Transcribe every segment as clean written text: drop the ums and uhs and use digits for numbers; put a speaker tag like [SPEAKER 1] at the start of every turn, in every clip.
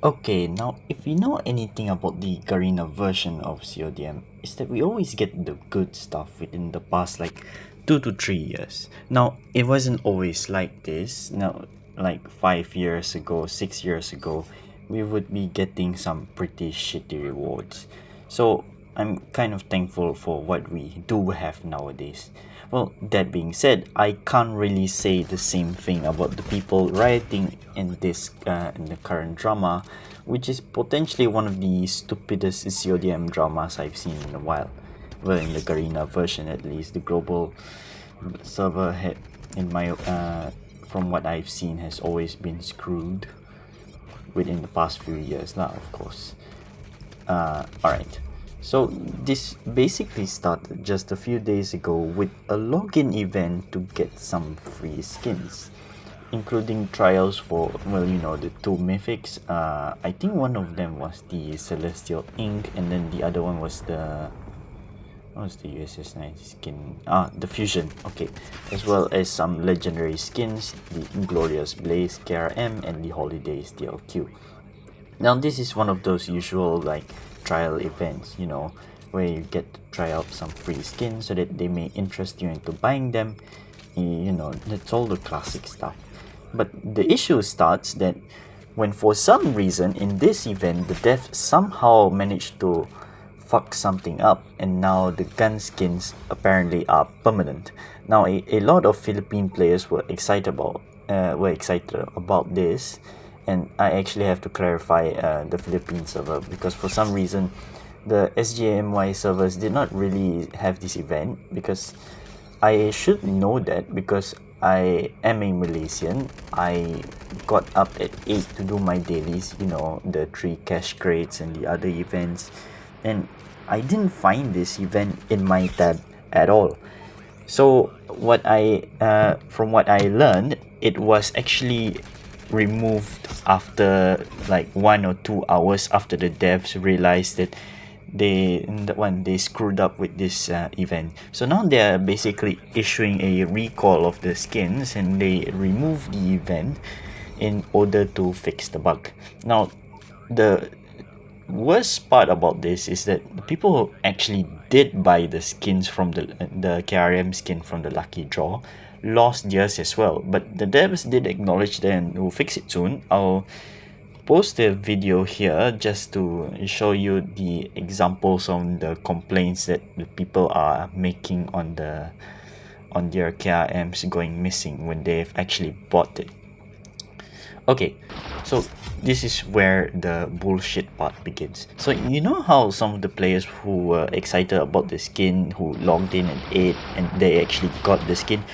[SPEAKER 1] Okay, now if you know anything about the Garena version of CODM, is that we always get the good stuff within the past like 2 to 3 years. Now it wasn't always like this. Now like 5 years ago, 6 years ago, we would be getting some pretty shitty rewards. So I'm kind of thankful for what we do have nowadays. Well, that being said, I can't really say the same thing about the people rioting in this in the current drama, which is potentially one of the stupidest CODM dramas I've seen in a while. Well, in the Garena version at least, the global server had, in my from what I've seen, has always been screwed within the past few years now, of course. Alright, so this basically started just a few days ago with a login event to get some free skins, including trials for, well, you know, the two mythics. I think one of them was the Celestial Ink, and then the other one was the, what was the USS9 skin? The Fusion, okay. As well as some legendary skins, the Inglorious Blaze KRM and the Holidays DLQ. Now this is one of those usual like trial events, you know, where you get to try out some free skins so that they may interest you into buying them. You know, that's all the classic stuff. But the issue starts that when for some reason in this event the dev somehow managed to fuck something up, and now the gun skins apparently are permanent. Now a lot of Philippine players were excited about this, and I actually have to clarify the Philippine server, because for some reason the SGMY servers did not really have this event, because I should know that because I am a Malaysian. I got up at 8 to do my dailies, you know, the 3 cash crates and the other events, and I didn't find this event in my tab at all. So from what I learned, it was actually removed after like 1 or 2 hours after the devs realized that they screwed up with this event. So now they're basically issuing a recall of the skins, and they remove the event in order to fix the bug. Now the worst part about this is that the people who actually did buy the skins from the KRM skin from the lucky draw lost theirs as well, but the devs did acknowledge that and will fix it soon. I'll post a video here just to show you the examples on the complaints that the people are making on their KRMs going missing when they've actually bought it. Okay, so this is where the bullshit part begins. So you know how some of the players who were excited about the skin, who logged in at 8 and they actually got the skin,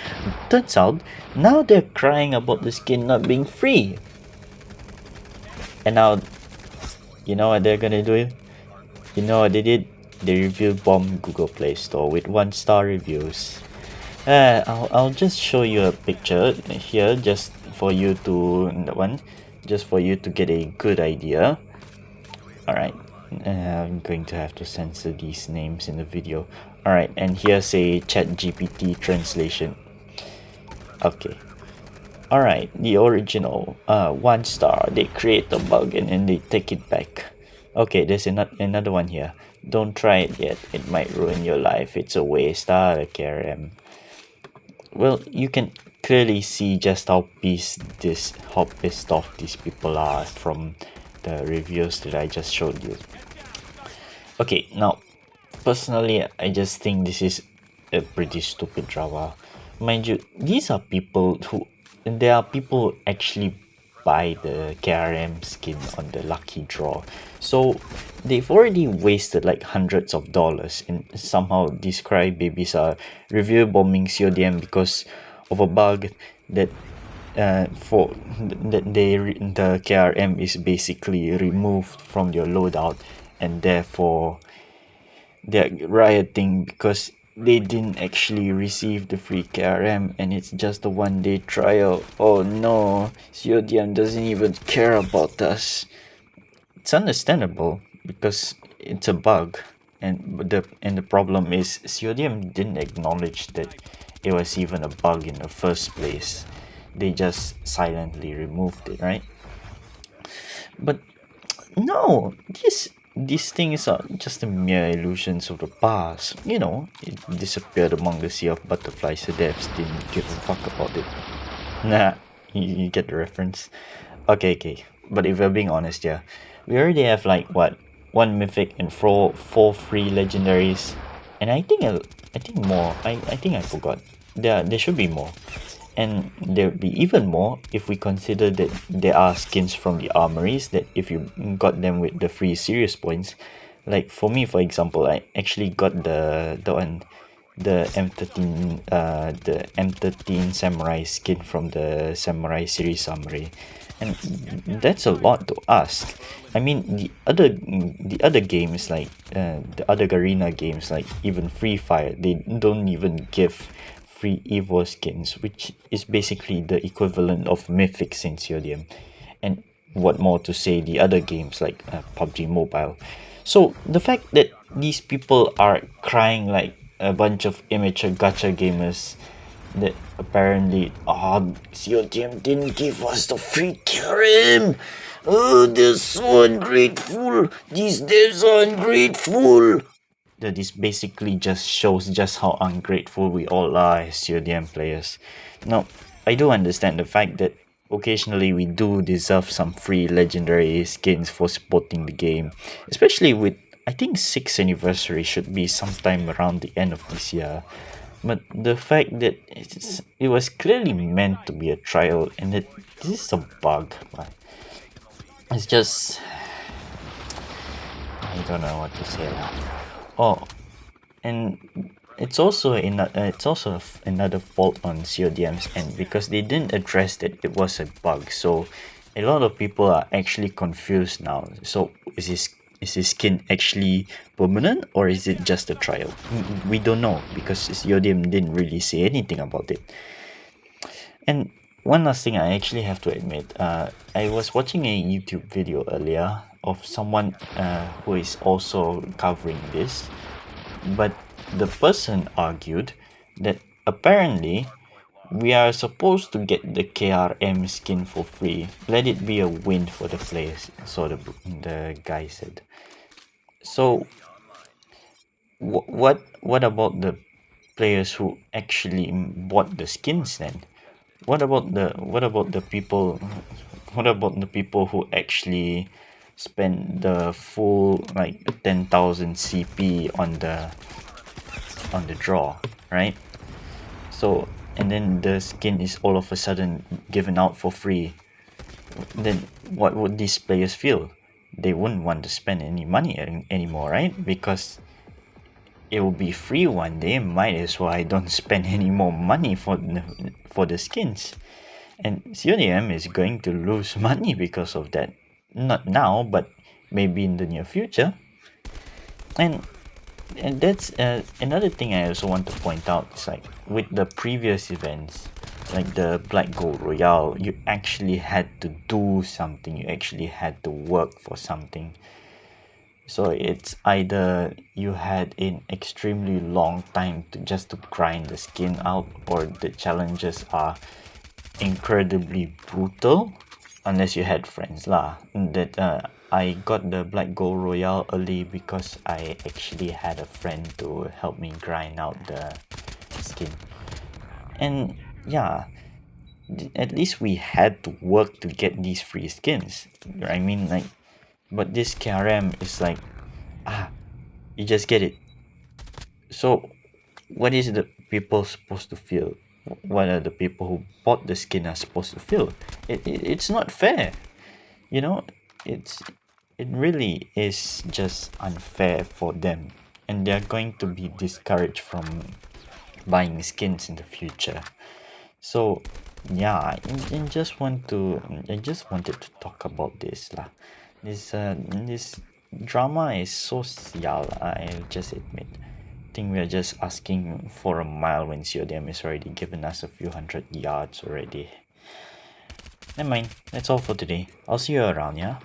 [SPEAKER 1] turns out now they're crying about the skin not being free. And now, you know what they're gonna do? You know what they did? They review bomb Google Play Store with 1-star reviews. I'll just show you a picture here just for you to get a good idea. Alright, I'm going to have to censor these names in the video. Alright, and here's a ChatGPT translation. Okay. Alright, the original 1-star, they create a bug and then they take it back. Okay, there's another one here. Don't try it yet, it might ruin your life. It's a waste, KRM. Well, you can clearly see just how pissed off these people are from the reviews that I just showed you. Okay, now personally I just think this is a pretty stupid drama. Mind you, there are people who actually buy the KRM skin on the lucky draw, so they've already wasted like hundreds of dollars, and somehow these crybabies are review bombing CODM because of a bug that the KRM is basically removed from your loadout, and therefore they're rioting because they didn't actually receive the free KRM and it's just a 1-day trial. Oh no, CODM doesn't even care about us. It's understandable because it's a bug, and the problem is CODM didn't acknowledge that it was even a bug in the first place. They just silently removed it, right? But No, these things are just a mere illusions of the past. You know, it disappeared among the sea of butterflies. The devs didn't give a fuck about it. Nah, you get the reference. Okay. But if we're being honest, yeah, we already have like what, one mythic and four free legendaries, and I think more. I think I forgot. There should be more, and there would be even more if we consider that there are skins from the armories that if you got them with the free serious points. Like for me, for example, I actually got the one, the M13 samurai skin from the samurai series summary, and that's a lot to ask. I mean, the other games like the other Garena games like even Free Fire, they don't even give free Evo skins, which is basically the equivalent of mythics in CODM. And what more to say the other games like PUBG Mobile. So the fact that these people are crying like a bunch of immature gacha gamers that apparently CODM didn't give us the free Karim. Oh, they're so ungrateful. These devs are ungrateful. That this basically just shows just how ungrateful we all are as CODM players. Now, I do understand the fact that occasionally we do deserve some free legendary skins for supporting the game, especially with, I think, 6th anniversary should be sometime around the end of this year. But the fact that it was clearly meant to be a trial and that this is a bug, it's just, I don't know what to say. Oh, and it's also another fault on CODM's end because they didn't address that it was a bug. So a lot of people are actually confused now. So is his skin actually permanent or is it just a trial? We don't know because CODM didn't really say anything about it. And one last thing I actually have to admit, I was watching a YouTube video earlier of someone who is also covering this, but the person argued that apparently we are supposed to get the KRM skin for free. Let it be a win for the players, so the guy said. So what about the players who actually bought the skins then? What about the people? What about the people who actually spend the full like 10,000 CP on the draw, right? So and then the skin is all of a sudden given out for free. Then what would these players feel? They wouldn't want to spend any money anymore, right? Because it will be free one day. Might as well I don't spend any more money for the skins. And CODM is going to lose money because of that. Not now, but maybe in the near future. And that's another thing I also want to point out is like with the previous events, like the Black Gold Royale, you actually had to do something. You actually had to work for something. So it's either you had an extremely long time to just to grind the skin out, or the challenges are incredibly brutal, unless you had friends lah. That I got the Black Gold Royale early because I actually had a friend to help me grind out the skin. And yeah, at least we had to work to get these free skins. I mean, like, but this KRM is like, you just get it. So what is the people supposed to feel? What are the people who bought the skin are supposed to feel? It's not fair, you know. It really is just unfair for them, and they're going to be discouraged from buying skins in the future. So yeah, I just wanted to talk about this lah. This drama is so sial, I'll just admit. I think we are just asking for a mile when CODM is already given us a few hundred yards already. Never mind, that's all for today. I'll see you around, yeah?